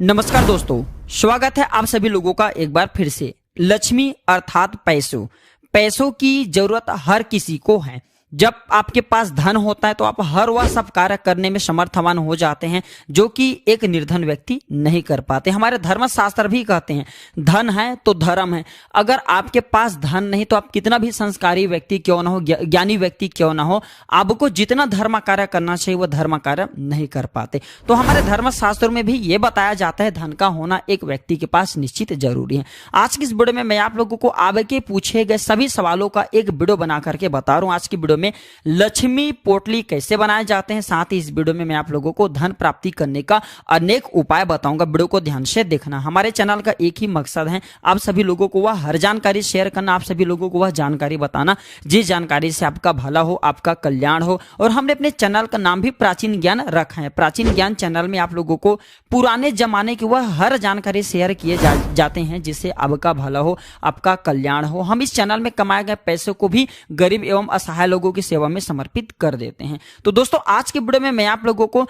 नमस्कार दोस्तों, स्वागत है आप सभी लोगों का एक बार फिर से। लक्ष्मी अर्थात पैसों की जरूरत हर किसी को है। जब आपके पास धन होता है तो आप हर वह सब कार्य करने में समर्थवान हो जाते हैं जो कि एक निर्धन व्यक्ति नहीं कर पाते। हमारे धर्मशास्त्र भी कहते हैं धन है तो धर्म है। अगर आपके पास धन नहीं तो आप कितना भी संस्कारी व्यक्ति क्यों ना हो, ज्ञानी व्यक्ति क्यों ना हो, आपको जितना धर्म कार्य करना चाहिए वह धर्म कार्य नहीं कर पाते। तो हमारे धर्मशास्त्रों में भी ये बताया जाता है धन का होना एक व्यक्ति के पास निश्चित जरूरी है। आज की इस वीडियो में मैं आप लोगों को आगे पूछे गए सभी सवालों का एक वीडियो बना करके बता रहा हूं। आज की वीडियो में लक्ष्मी पोटली कैसे बनाए जाते हैं, साथ ही इस वीडियो में मैं आप लोगों को धन प्राप्ति करने का अनेक उपाय बताऊंगा। वीडियो को ध्यान से देखना। हमारे चैनल का एक ही मकसद है, आप सभी लोगों को वह हर जानकारी शेयर करना, आप सभी लोगों को वह जानकारी बताना जिस जानकारी से आपका भला हो, आपका कल्याण हो। और हमने अपने चैनल का नाम भी प्राचीन ज्ञान रखा है। प्राचीन ज्ञान चैनल में आप लोगों को पुराने जमाने की वह हर जानकारी शेयर किए जाते हैं जिससे आपका भला हो, आपका कल्याण हो। हम इस चैनल में कमाए गए पैसों को भी गरीब एवं असहाय लोगों की सेवा में समर्पित कर देते हैं। तो दोस्तों आज के वीडियो में मैं आप लोगों को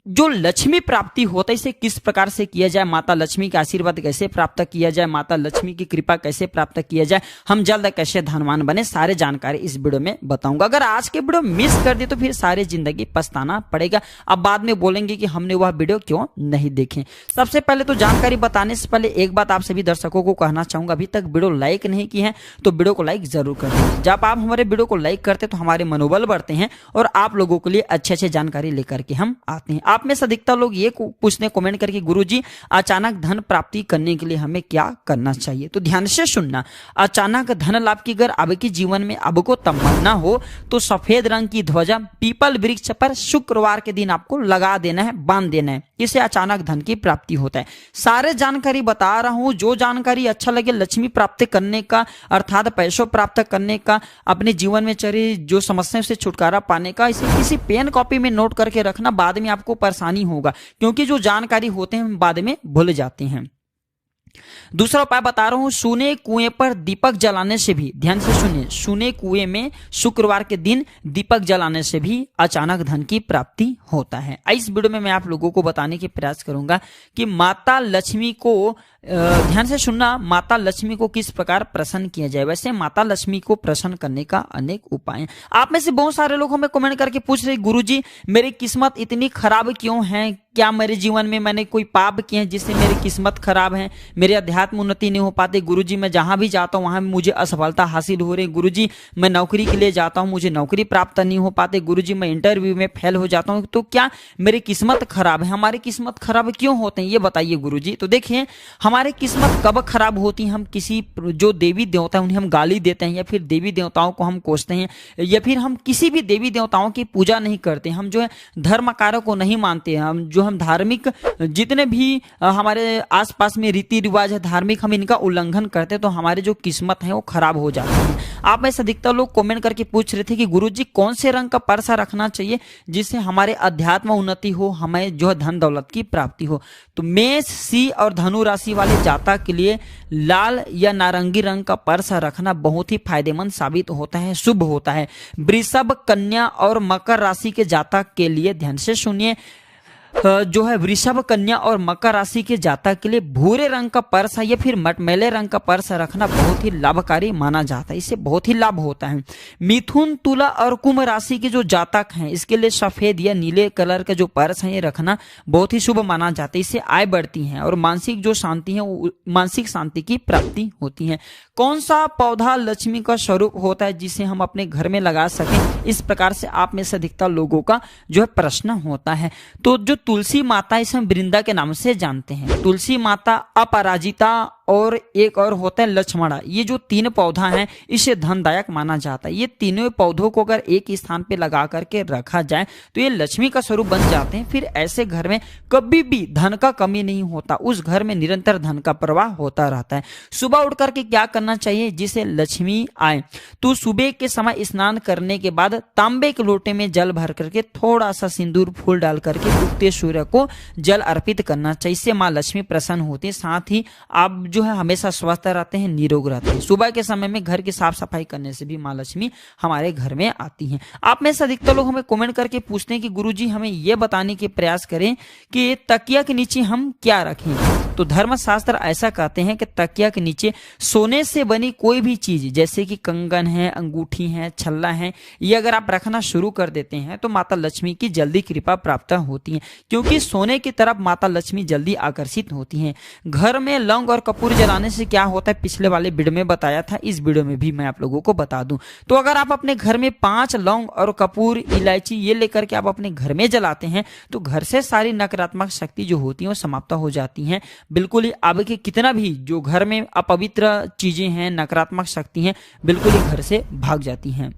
जो लक्ष्मी प्राप्ति होता है इसे किस प्रकार से किया जाए, माता लक्ष्मी का आशीर्वाद कैसे प्राप्त किया जाए, माता लक्ष्मी की कृपा कैसे प्राप्त किया जाए, हम जल्द कैसे धनवान बने, सारे जानकारी इस वीडियो में बताऊंगा। अगर आज के वीडियो मिस कर दी तो फिर सारी जिंदगी पछताना पड़ेगा। अब बाद में बोलेंगे कि हमने वह वीडियो क्यों नहीं देखे। सबसे पहले तो जानकारी बताने से पहले एक बात आप सभी दर्शकों को कहना चाहूंगा, अभी तक वीडियो लाइक नहीं की है तो वीडियो को लाइक जरूर कर दें। जब आप हमारे वीडियो को लाइक करते तो हमारे मनोबल बढ़ते हैं और आप लोगों के लिए अच्छे जानकारी लेकर के हम आते हैं। आप में से अधिकतर लोग ये पूछने कमेंट करके गुरुजी अचानक धन प्राप्ति करने के लिए हमें क्या करना चाहिए। तो ध्यान से सुनना। अचानक धन लाभ की अगर आपके जीवन में आपको तमन्ना हो तो सफेद रंग की ध्वजा पीपल वृक्ष पर शुक्रवार के दिन आपको लगा देना है, बांध देना है। इससे अचानक धन की प्राप्ति होता है। सारे जानकारी बता रहा हूं, जो जानकारी अच्छा लगे लक्ष्मी प्राप्त करने का अर्थात पैसों प्राप्त करने का, अपने जीवन में चली जो समस्याओं से छुटकारा पाने का, इसे किसी पेन कॉपी में नोट करके रखना। बाद में आपको परेशानी होगा क्योंकि जो जानकारी होते हैं हम बाद में भूल जाते हैं। दूसरा उपाय बता रहा हूं, सूने कुएं पर दीपक जलाने से भी, ध्यान से सुनिए, सूने कुएं में शुक्रवार के दिन दीपक जलाने से भी अचानक धन की प्राप्ति होता है। इस वीडियो में मैं आप लोगों को बताने की प्रयास करूंगा कि माता लक्ष्मी को ध्यान से सुनना, माता लक्ष्मी को किस प्रकार प्रसन्न किया जाए। वैसे माता लक्ष्मी को प्रसन्न करने का अनेक उपाय हैं। आप में से बहुत सारे लोग हमें कमेंट करके पूछ रहे गुरुजी मेरी किस्मत इतनी खराब क्यों है, क्या मेरे जीवन में मैंने कोई पाप किए हैं जिससे मेरी किस्मत खराब है, मेरे अध्यात्म उन्नति नहीं हो पाते। गुरुजी मैं जहां भी जाता हूं वहां मुझे असफलता हासिल हो रही है। गुरुजी मैं नौकरी के लिए जाता हूं, मुझे नौकरी प्राप्त नहीं हो पाते। गुरुजी मैं इंटरव्यू में फेल हो जाता हूं। तो क्या मेरी किस्मत खराब है? हमारी किस्मत खराब क्यों होते हैं ये बताइए गुरुजी। तो देखिए हमारी किस्मत कब खराब होती है, हम किसी जो देवी देवता है उन्हें हम गाली देते हैं या फिर देवी देवताओं को हम कोसते हैं या फिर हम किसी भी देवी देवताओं की पूजा नहीं करते, हम जो है धर्म कार्यों को नहीं मानते हैं, हम धार्मिक जितने भी हमारे आसपास में रीति रिवाज है धार्मिक, हम इनका उल्लंघन करते हैं तो हमारी जो किस्मत है वो खराब हो जाती है। आप में से अधिकतर लोग कमेंट करके पूछ रहे थे कि गुरुजी कौन से रंग का पर्सा रखना चाहिए जिससे हमारे अध्यात्म उन्नति हो, हमें जो है धन दौलत की प्राप्ति हो। तो मेष, सिंह और धनु राशि वाले जातक के लिए लाल या नारंगी रंग का पर्सा रखना बहुत ही फायदेमंद साबित होता है, शुभ होता है। वृषभ, कन्या और मकर राशि के जातक के लिए ध्यान से सुनिए, जो है वृषभ, कन्या और मकर राशि के जातक के लिए भूरे रंग का पर्स या फिर मटमैले रंग का पर्स रखना बहुत ही लाभकारी माना जाता है, इससे बहुत ही लाभ होता है। मिथुन, तुला और कुंभ राशि के जो जातक हैं इसके लिए सफेद या नीले कलर का जो पर्स है ये रखना बहुत ही शुभ माना जाता है, इससे आय बढ़ती है और मानसिक जो शांति है मानसिक शांति की प्राप्ति होती है। कौन सा पौधा लक्ष्मी का स्वरूप होता है जिसे हम अपने घर में लगा सकें, इस प्रकार से आप में से अधिकतर लोगों का जो है प्रश्न होता है। तो जो तुलसी माता इसे हम वृंदा के नाम से जानते हैं। तुलसी माता, अपराजिता और एक और होता है लक्ष्मणा। ये जो तीन पौधा हैं इसे धनदायक माना जाता है। ये तीनों पौधों को अगर एक स्थान पे लगा करके रखा जाए तो ये लक्ष्मी का स्वरूप बन जाते हैं। फिर ऐसे घर में कभी भी धन का कमी नहीं होता, उस घर में निरंतर धन का प्रवाह होता रहता है। सुबह उठ करके क्या करना चाहिए जिससे लक्ष्मी आए, तो सुबह के समय स्नान करने के बाद तांबे के लोटे में जल भर करके थोड़ा सा सिंदूर फूल डाल करके उगते सूर्य को जल अर्पित करना चाहिए। इससे माँ लक्ष्मी प्रसन्न होती है। साथ ही आप जो है हमेशा स्वस्थ रहते हैं, निरोग रहते हैं। सुबह के समय में घर की साफ सफाई करने से भी माँ लक्ष्मी हमारे घर में आती हैं। आप में से अधिकतर लोग हमें कमेंट करके पूछते हैं कि गुरुजी हमें यह बताने के प्रयास करें कि तकिया के नीचे हम क्या रखें। तो धर्मशास्त्र ऐसा कहते हैं कि तकिया के नीचे सोने से बनी कोई भी चीज जैसे कि कंगन है, अंगूठी है, छल्ला है, ये अगर आप रखना शुरू कर देते हैं तो माता लक्ष्मी की जल्दी कृपा प्राप्त होती है, क्योंकि सोने की तरफ माता लक्ष्मी जल्दी आकर्षित होती हैं। घर में लौंग और कपूर जलाने से क्या होता है पिछले वाले वीडियो में बताया था, इस वीडियो में भी मैं आप लोगों को बता दूं। तो अगर आप अपने घर में 5 लौंग और कपूर, इलायची ये लेकर के आप अपने घर में जलाते हैं तो घर से सारी नकारात्मक शक्ति जो होती है वो समाप्त हो जाती हैं। बिल्कुल ही आपके कितना भी जो घर में अपवित्र चीजें हैं, नकारात्मक शक्ति हैं, बिल्कुल ही घर से भाग जाती हैं।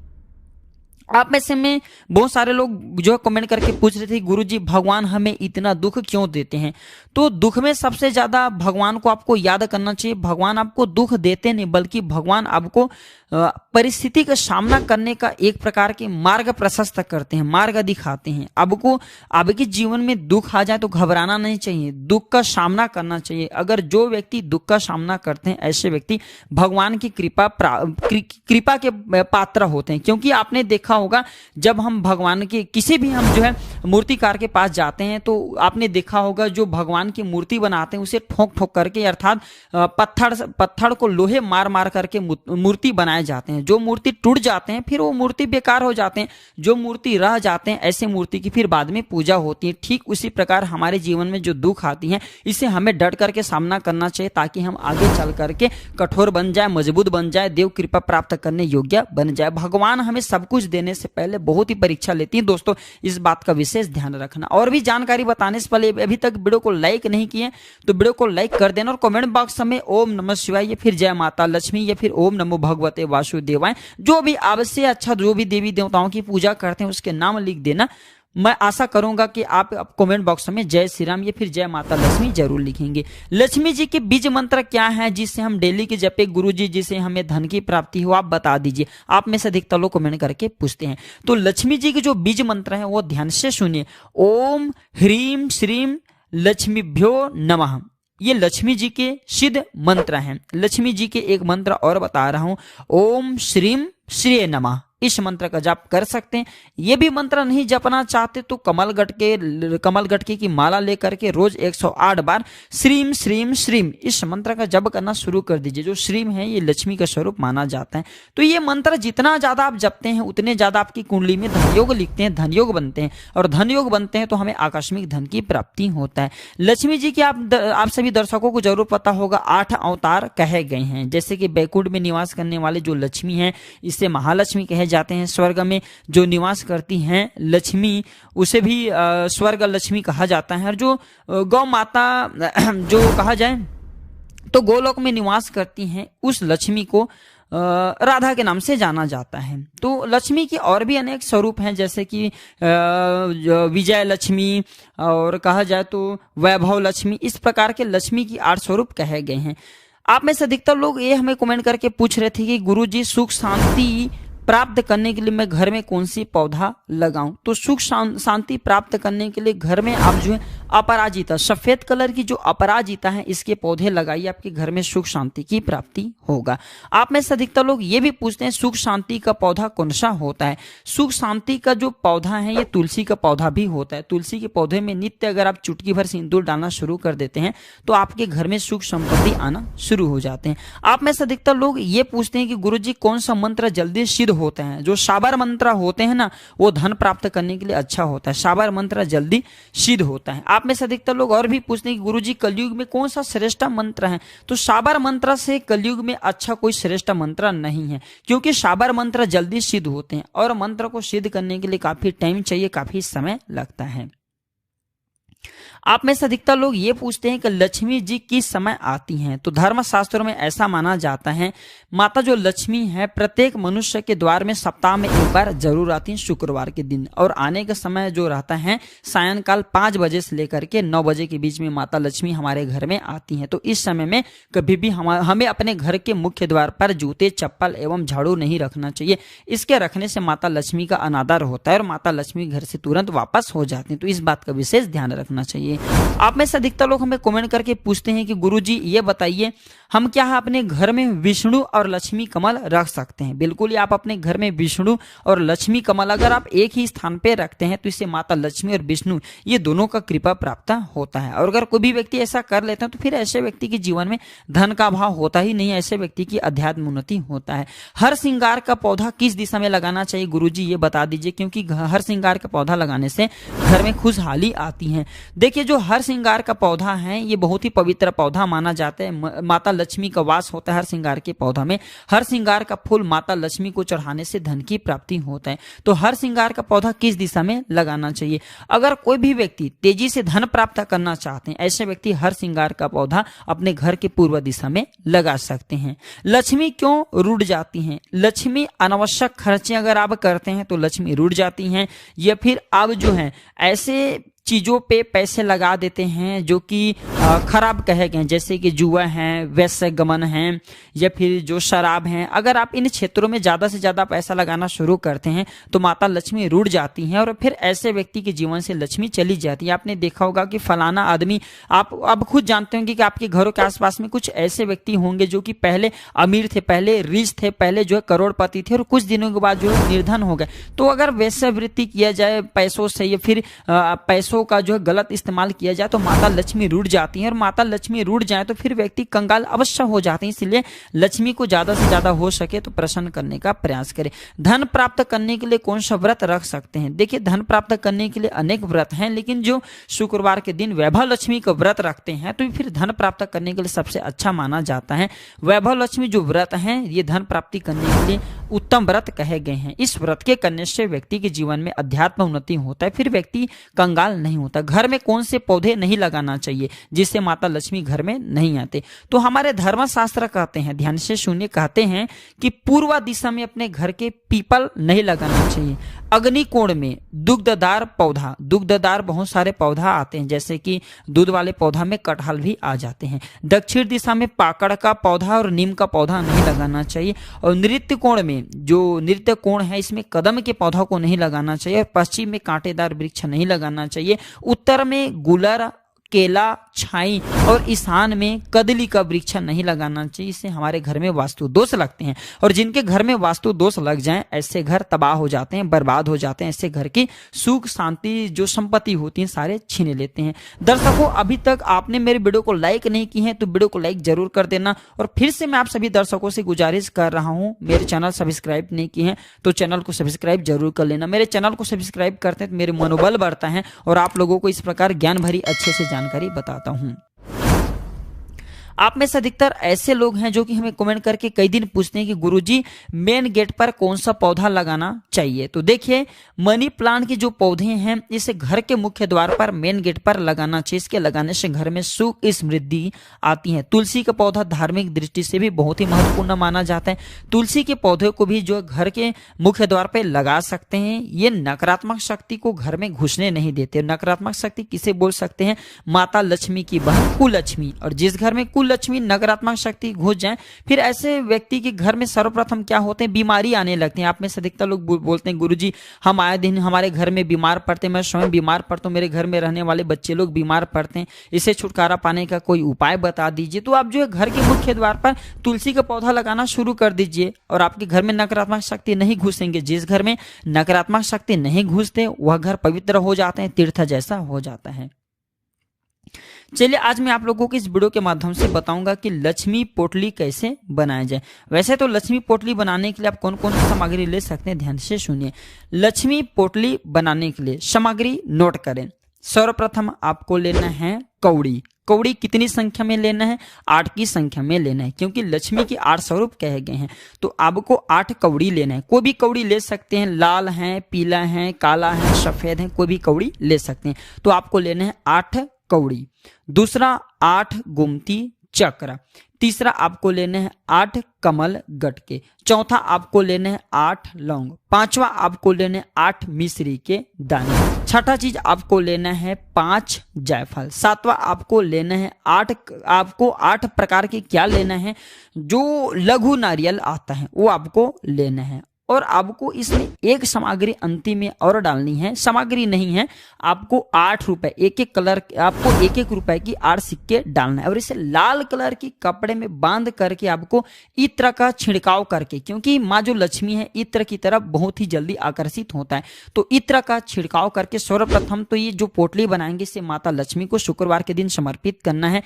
आप में से में बहुत सारे लोग जो कमेंट करके पूछ रहे थे गुरुजी भगवान हमें इतना दुख क्यों देते हैं। तो दुख में सबसे ज्यादा भगवान को आपको याद करना चाहिए, भगवान आपको दुख देते नहीं बल्कि भगवान आपको परिस्थिति का सामना करने का एक प्रकार के मार्ग प्रशस्त करते हैं, मार्ग दिखाते हैं। आपको आपके जीवन में दुख आ जाए तो घबराना नहीं चाहिए, दुख का सामना करना चाहिए। अगर जो व्यक्ति दुख का सामना करते हैं ऐसे व्यक्ति भगवान की कृपा के पात्र होते हैं। क्योंकि आपने देखा होगा जब हम भगवान के किसी भी हम जो है मूर्तिकार के पास जाते हैं तो आपने देखा होगा जो भगवान की मूर्ति बनाते हैं उसे ठोक ठोक करके अर्थात पत्थर को लोहे मार मार करके मूर्ति बनाए जाते हैं। जो मूर्ति टूट जाते हैं फिर वो मूर्ति बेकार हो जाते हैं, जो मूर्ति रह जाते हैं ऐसे मूर्ति की फिर बाद में पूजा होती है। ठीक उसी प्रकार हमारे जीवन में जो दुख आती है इसे हमें डट करके सामना करना चाहिए ताकि हम आगे चल करके कठोर बन जाए, मजबूत बन जाए, देव कृपा प्राप्त करने योग्य बन जाए। भगवान हमें सब कुछ देने से पहले बहुत ही परीक्षा लेती है दोस्तों, इस बात का विशेष ध्यान रखना। और भी जानकारी बताने से पहले अभी तक वीडियो को लाइक नहीं किए तो वीडियो को लाइक कर देना और कमेंट बॉक्स में ओम नमः शिवाय या फिर जय माता लक्ष्मी या फिर ओम नमो भगवते वासुदेवाय, जो भी आवश्यक अच्छा जो भी देवी देवताओं की पूजा करते हैं उसके नाम लिख देना। मैं आशा करूंगा कि आप कमेंट बॉक्स में जय श्री राम या फिर जय माता लक्ष्मी जरूर लिखेंगे। लक्ष्मी जी के बीज मंत्र क्या है जिससे हम डेली के जपे गुरुजी जिसे हमें धन की प्राप्ति हो, आप बता दीजिए। आप में से अधिकतर लोग कमेंट करके पूछते हैं। तो लक्ष्मी जी के जो बीज मंत्र है वो ध्यान से सुनिए। ओम ह्रीम श्रीम लक्ष्मीभ्यो नमः, ये लक्ष्मी जी के सिद्ध मंत्र हैं। लक्ष्मी जी के एक मंत्र और बता रहा हूं, ओम श्रीम श्री नमः, इस मंत्र का जाप कर सकते हैं। ये भी मंत्र नहीं जपना चाहते तो कमल गटके की माला लेकर के रोज 108 बार श्रीम श्रीम श्रीम इस मंत्र का जप करना शुरू कर दीजिए। जो श्रीम है ये लक्ष्मी का स्वरूप माना जाता है। तो ये मंत्र जितना ज्यादा आप जपते हैं उतने ज्यादा आपकी कुंडली में धनयोग लिखते हैं, धनयोग बनते हैं, और धनयोग बनते हैं तो हमें आकस्मिक धन की प्राप्ति होता है। लक्ष्मी जी की आप सभी दर्शकों को जरूर पता होगा 8 अवतार कहे गए हैं। जैसे कि बैकुंठ में निवास करने वाले जो लक्ष्मी है इसे महालक्ष्मी कहे जाते हैं। स्वर्ग में जो निवास करती हैं लक्ष्मी उसे भी स्वर्ग लक्ष्मी कहा जाता है। और जो गौ माता जो कहा जाए तो गोलोक में निवास करती हैं उस लक्ष्मी को राधा के नाम से जाना जाता है। तो लक्ष्मी की और भी अनेक स्वरूप हैं जैसे कि विजय लक्ष्मी और कहा जाए तो वैभव लक्ष्मी, इस प्रकार के लक्ष्मी की 8 स्वरूप कहे गए हैं। आप में से अधिकतर लोग ये हमें कमेंट करके पूछ रहे थे कि गुरुजी सुख शांति प्राप्त करने के लिए मैं घर में कौन सी पौधा लगाऊं। तो सुख शांति प्राप्त करने के लिए घर में आप जो है अपराजिता, सफेद कलर की जो अपराजिता है इसके पौधे लगाइए, आपके घर में सुख शांति की प्राप्ति होगा। आप में से अधिकतर लोग ये भी पूछते हैं सुख शांति का पौधा कौन सा होता है। सुख शांति का जो पौधा है ये तुलसी का पौधा भी होता है। तुलसी के पौधे में नित्य अगर आप चुटकी भर सिंदूर डालना शुरू कर देते हैं तो आपके घर में सुख संपत्ति आना शुरू हो जाते हैं। आप में से अधिकतर लोग ये पूछते हैं कि गुरुजी कौन सा मंत्र जल्दी सिद्ध होते हैं। जो साबर मंत्र होते हैं ना वो धन प्राप्त करने के लिए अच्छा होता है, साबर मंत्र जल्दी सिद्ध होता है। आप में से अधिकतर लोग और भी पूछते हैं कि गुरुजी कलयुग में कौन सा श्रेष्ठ मंत्र है। तो साबर मंत्र से कलयुग में अच्छा कोई श्रेष्ठ मंत्र नहीं है, क्योंकि साबर मंत्र जल्दी सिद्ध होते हैं और मंत्र को सिद्ध करने के लिए काफी टाइम चाहिए, काफी समय लगता है। आप में से अधिकतर लोग ये पूछते हैं कि लक्ष्मी जी किस समय आती हैं। तो धर्मशास्त्रों में ऐसा माना जाता है माता जो लक्ष्मी है प्रत्येक मनुष्य के द्वार में सप्ताह में एक बार जरूर आती हैं शुक्रवार के दिन, और आने का समय जो रहता है सायंकाल 5 बजे से लेकर के 9 बजे के बीच में माता लक्ष्मी हमारे घर में आती हैं। तो इस समय में कभी भी हमें अपने घर के मुख्य द्वार पर जूते चप्पल एवं झाड़ू नहीं रखना चाहिए। इसके रखने से माता लक्ष्मी का अनादर होता है और माता लक्ष्मी घर से तुरंत वापस हो जाती हैं। तो इस बात का विशेष ध्यान रखना चाहिए। चाहिए। आप में से अधिकतर लोग हमें कमेंट करके पूछते हैं कि गुरुजी ये बताइए हम क्या अपने घर में विष्णु और लक्ष्मी कमल रख सकते हैं। बिल्कुल ही आप अपने घर में विष्णु और लक्ष्मी कमल अगर आप एक ही स्थान पे रखते हैं तो इससे माता लक्ष्मी और विष्णु ये दोनों का कृपा प्राप्त होता है। और अगर कोई भी व्यक्ति ऐसा कर लेते हैं तो फिर ऐसे व्यक्ति के जीवन में धन का अभाव होता ही नहीं, ऐसे व्यक्ति की अध्यात्म उन्नति होता है। हर श्रृंगार का पौधा किस दिशा में लगाना चाहिए गुरुजी ये बता दीजिए, क्योंकि हर श्रृंगार का पौधा लगाने से घर में खुशहाली आती है। देखिए जो हर श्रृंगार का पौधा है ये बहुत ही पवित्र पौधा माना जाता है। माता लक्ष्मी का वास होता है हर श्रृंगार के पौधा में। हर श्रृंगार का फूल माता लक्ष्मी को चढ़ाने से धन की प्राप्ति होता है। तो हर श्रृंगार का पौधा किस दिशा में लगाना चाहिए? अगर कोई भी व्यक्ति तेजी से धन प्राप्त करना चाहते हैं ऐसे व्यक्ति हर श्रृंगार का पौधा अपने घर के पूर्व दिशा में लगा सकते हैं। लक्ष्मी क्यों रुठ जाती हैं? लक्ष्मी अनावश्यक खर्चे अगर आप करते हैं तो लक्ष्मी रुठ जाती हैं, या फिर आप जो है ऐसे चीजों पे पैसे लगा देते हैं जो कि खराब कहे गए, जैसे कि जुआ है, वैश्य गमन है, या फिर जो शराब है। अगर आप इन क्षेत्रों में ज्यादा से ज्यादा पैसा लगाना शुरू करते हैं तो माता लक्ष्मी रुठ जाती हैं और फिर ऐसे व्यक्ति के जीवन से लक्ष्मी चली जाती है। आपने देखा होगा कि फलाना आदमी, आप खुद जानते होंगे कि आपके घरों के आसपास में कुछ ऐसे व्यक्ति होंगे जो कि पहले अमीर थे, पहले रिच थे, पहले जो है करोड़पति थे और कुछ दिनों के बाद जो है निर्धन हो गए। तो अगर वैश्यवृत्ति किया जाए पैसों से या फिर पैसों का जो है गलत इस्तेमाल किया जाए तो माता लक्ष्मी रुठ जाती है, और माता लक्ष्मी रुठ जाए तो फिर व्यक्ति कंगाल अवश्य हो जाते हैं। इसलिए लक्ष्मी को ज्यादा से ज्यादा हो सके तो प्रसन्न करने का प्रयास करें। धन प्राप्त करने के लिए कौन सा व्रत रख सकते हैं? देखिए धन प्राप्त करने के लिए अनेक व्रत हैं, लेकिन जो शुक्रवार के दिन वैभव लक्ष्मी का व्रत रखते हैं तो फिर धन प्राप्त करने के लिए सबसे अच्छा माना जाता है। वैभव लक्ष्मी जो व्रत हैं ये धन प्राप्ति करने के लिए उत्तम व्रत कहे गए हैं। इस व्रत के करने से व्यक्ति के जीवन में अध्यात्म उन्नति होता है, फिर व्यक्ति कंगाल नहीं होता। घर में कौन से पौधे नहीं लगाना चाहिए जिससे माता लक्ष्मी घर में नहीं आते? तो हमारे धर्म शास्त्र कहते हैं, ध्यान से सुनिए, कहते हैं कि पूर्व दिशा में अपने घर के पीपल नहीं लगाना चाहिए। अग्निकोण में दुग्धदार पौधा, दुग्धदार बहुत सारे पौधा आते हैं, जैसे कि दूध वाले पौधा में कटहल भी आ जाते हैं। दक्षिण दिशा में पाकड़ का पौधा और नीम का पौधा नहीं लगाना चाहिए। और नृत्य कोण में, जो नृत्य कोण है इसमें कदम के पौधा को नहीं लगाना चाहिए। और पश्चिम में कांटेदार वृक्ष नहीं लगाना चाहिए। उत्तर में गुलर, केला, छाई और ईशान में कदली का वृक्ष नहीं लगाना चाहिए। इससे हमारे घर में वास्तु दोष लगते हैं, और जिनके घर में वास्तु दोष लग जाएं ऐसे घर तबाह हो जाते हैं, बर्बाद हो जाते हैं। ऐसे घर की सुख शांति जो संपत्ति होती है सारे छीन लेते हैं। दर्शकों अभी तक आपने मेरे वीडियो को लाइक नहीं की है तो वीडियो को लाइक जरूर कर देना। और फिर से मैं आप सभी दर्शकों से गुजारिश कर रहा हूँ, मेरे चैनल सब्सक्राइब नहीं किए हैं तो चैनल को सब्सक्राइब जरूर कर लेना। मेरे चैनल को सब्सक्राइब करते हैं तो मेरे मनोबल बढ़ता है और आप लोगों को इस प्रकार ज्ञान भरी अच्छे से जानकारी बताता हूं। आप में से अधिकतर ऐसे लोग हैं जो कि हमें कमेंट करके कई दिन पूछते हैं कि गुरुजी मेन गेट पर कौन सा पौधा लगाना चाहिए। तो देखिए मनी प्लांट के जो पौधे हैं इसे घर के मुख्य द्वार पर मेन गेट पर लगाना चाहिए। इसके लगाने से घर में सुख समृद्धि आती है। तुलसी का पौधा धार्मिक दृष्टि से भी बहुत ही महत्वपूर्ण माना जाता है। तुलसी के पौधे को भी जो घर के मुख्य द्वार पर लगा सकते हैं। ये नकारात्मक शक्ति को घर में घुसने नहीं देते। नकारात्मक शक्ति किसे बोल सकते हैं? माता लक्ष्मी की बहन कुलक्ष्मी। और जिस घर में लक्ष्मी नकारात्मक शक्ति घुस जाए फिर ऐसे व्यक्ति के घर में सर्वप्रथम क्या होते हैं? बीमारी आने लगती है। आप में से अधिकतर लोग बोलते हैं गुरुजी हम आए दिन हमारे घर में बीमार पड़ते हैं, मैं स्वयं बीमार पड़ता हूं, मेरे घर में रहने वाले बच्चे लोग बीमार पड़ते हैं, इससे छुटकारा पाने का कोई उपाय बता दीजिए। तो आप जो है घर के मुख्य द्वार पर तुलसी का पौधा लगाना शुरू कर दीजिए और आपके घर में नकारात्मक शक्ति नहीं घुसेंगे। जिस घर में नकारात्मक शक्ति नहीं घुसते वह घर पवित्र हो जाते हैं, तीर्थ जैसा हो जाता है। चलिए आज मैं आप लोगों को इस वीडियो के माध्यम से बताऊंगा कि लक्ष्मी पोटली कैसे बनाया जाए। वैसे तो लक्ष्मी पोटली बनाने के लिए आप कौन कौन सी सामग्री ले सकते हैं, ध्यान से सुनिए। लक्ष्मी पोटली बनाने के लिए सामग्री नोट करें। सर्वप्रथम आपको लेना है कौड़ी। कौड़ी कितनी संख्या में लेना है? 8 की संख्या में लेना है, क्योंकि लक्ष्मी के 8 स्वरूप कहे गए हैं। तो आपको 8 कौड़ी लेना है। कोई भी कौड़ी ले सकते हैं, लाल है, पीला है, काला है, सफेद है, कोई भी कौड़ी ले सकते हैं। तो आपको लेना है 8 कौड़ी। दूसरा 8 गोमती चक्र। तीसरा आपको लेने हैं 8 कमल गटके। चौथा आपको लेने हैं 8 लौंग। पांचवा आपको लेने हैं 8 मिश्री के दाने। छठा चीज आपको लेना है 5 जायफल। सातवां आपको लेना है 8 प्रकार के क्या लेना है? जो लघु नारियल आता है वो आपको लेना है। और आपको इसमें एक सामग्री अंतिम में और डालनी है, सामग्री नहीं है, आपको 8 रुपए एक एक कलर, आपको 1-1 रुपए की 8 सिक्के डालना है और इसे लाल कलर की कपड़े में बांध करके आपको इत्र का छिड़काव करके, क्योंकि माँ जो लक्ष्मी है इत्र की तरफ बहुत ही जल्दी आकर्षित होता है, तो इत्र का छिड़काव करके सर्वप्रथम तो ये जो पोटली बनाएंगे इसे माता लक्ष्मी को शुक्रवार के दिन समर्पित करना है।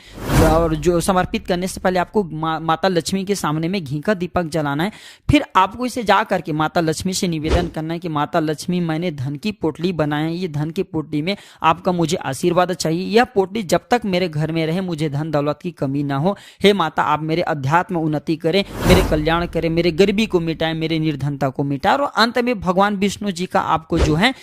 और जो समर्पित करने से पहले आपको माता लक्ष्मी के सामने में घी का दीपक जलाना है। फिर आपको इसे जा करके माता लक्ष्मी से निवेदन करना है कि माता लक्ष्मी, मैंने धन की पोटली बनाया है, ये धन की पोटली में आपका मुझे आशीर्वाद चाहिए, यह पोटली जब तक मेरे घर में रहे मुझे धन दौलत की कमी ना हो। हे माता, आप मेरे अध्यात्म उन्नति करें, मेरे कल्याण करें, मेरे गरीबी को मिटाएं, मेरे निर्धनता को मिटाएं। और अंत में भगवान विष्णु जी का आपको जो है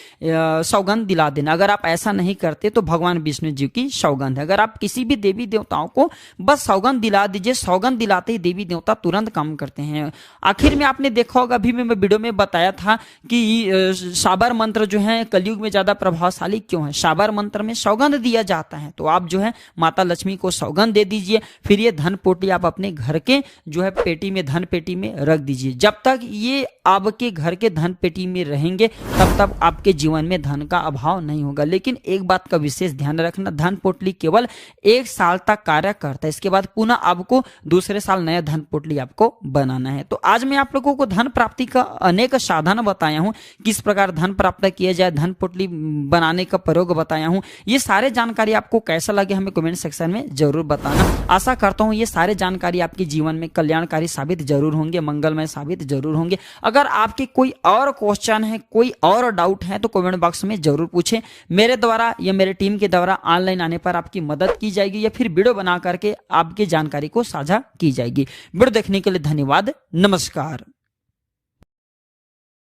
सौगंध दिला देना। अगर आप ऐसा नहीं करते तो भगवान विष्णु जी की सौगंध है। अगर आप किसी भी देवी देवताओं को बस सौगंध दिला दीजिए, सौगंध दिलाते ही देवी देवता तुरंत काम करते हैं। आखिर में आपने देखा होगा, अभी मैं वीडियो में बताया था कि साबर मंत्र जो है कलयुग में ज्यादा प्रभावशाली क्यों है। साबर मंत्र में सौगंध दिया जाता है, तो आप जो है माता लक्ष्मी को सौगंध दे दीजिए। फिर ये धन पोटली आप अपने घर के जो है पेटी में, धन पेटी में रख दीजिए। जब तक ये आपके घर के धन पेटी में रहेंगे तब तक आपके जीवन में धन का अभाव नहीं होगा। लेकिन एक बात का विशेष ध्यान रखना, धन पोटली केवल 1 साल तक कार्य करता है, इसके बाद पुनः आपको दूसरे साल नया धन पोटली आपको बनाना है। तो आज मैं आप लोगों को धन प्राप्ति का अनेक साधन बताया हूं, किस प्रकार धन प्राप्त किया जाए, धन पोटली बनाने का प्रयोग बताया हूं। ये सारे जानकारी आपको कैसा लगे हमें कमेंट सेक्शन में जरूर बताना। आशा करता हूं ये सारे जानकारी आपके जीवन में कल्याणकारी साबित जरूर होंगे, मंगलमय साबित जरूर होंगे। अगर आपके कोई और क्वेश्चन है, कोई और डाउट है तो कमेंट बॉक्स में जरूर पूछें। मेरे द्वारा या मेरे टीम के द्वारा ऑनलाइन आने पर आपकी मदद की जाएगी या फिर वीडियो बना करके आपकी जानकारी को साझा की जाएगी। वीडियो देखने के लिए धन्यवाद। नमस्कार।